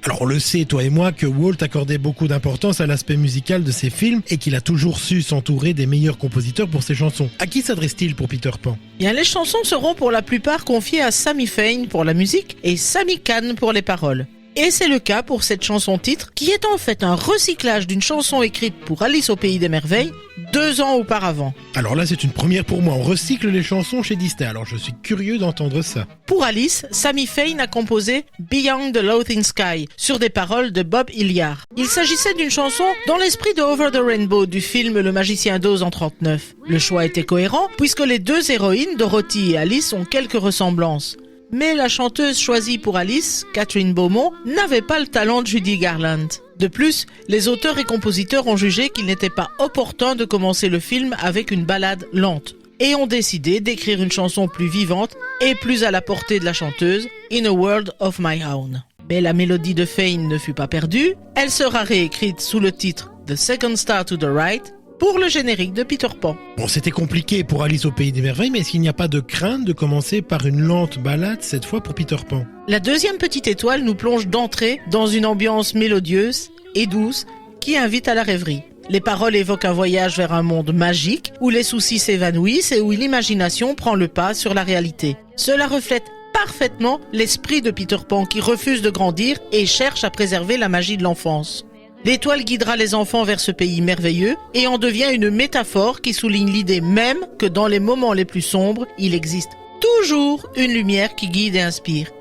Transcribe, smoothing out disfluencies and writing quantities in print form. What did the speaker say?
Alors on le sait, toi et moi, que Walt accordait beaucoup d'importance à l'aspect musical de ses films et qu'il a toujours su s'entourer des meilleurs compositeurs pour ses chansons. À qui s'adresse-t-il pour Peter Pan ? Bien, les chansons seront pour la plupart confiées à Sammy Fain pour la musique et Sammy Cahn pour les paroles. Et c'est le cas pour cette chanson-titre, qui est en fait un recyclage d'une chanson écrite pour Alice au Pays des Merveilles 2 ans auparavant. Alors là, c'est une première pour moi. On recycle les chansons chez Disney. Alors je suis curieux d'entendre ça. Pour Alice, Sammy Fain a composé Beyond the Loathing Sky sur des paroles de Bob Hilliard. Il s'agissait d'une chanson dans l'esprit de Over the Rainbow du film Le Magicien d'Oz en 1939. Le choix était cohérent puisque les deux héroïnes, Dorothy et Alice, ont quelques ressemblances. Mais la chanteuse choisie pour Alice, Catherine Beaumont, n'avait pas le talent de Judy Garland. De plus, les auteurs et compositeurs ont jugé qu'il n'était pas opportun de commencer le film avec une ballade lente et ont décidé d'écrire une chanson plus vivante et plus à la portée de la chanteuse, In a World of My Own. Mais la mélodie de Fain ne fut pas perdue, elle sera réécrite sous le titre The Second Star to the Right pour le générique de Peter Pan. Bon, c'était compliqué pour Alice au Pays des Merveilles, mais est-ce qu'il n'y a pas de crainte de commencer par une lente ballade cette fois pour Peter Pan ? La deuxième petite étoile nous plonge d'entrée dans une ambiance mélodieuse et douce qui invite à la rêverie. Les paroles évoquent un voyage vers un monde magique où les soucis s'évanouissent et où l'imagination prend le pas sur la réalité. Cela reflète parfaitement l'esprit de Peter Pan qui refuse de grandir et cherche à préserver la magie de l'enfance. L'étoile guidera les enfants vers ce pays merveilleux et en devient une métaphore qui souligne l'idée même que dans les moments les plus sombres, il existe toujours une lumière qui guide et inspire.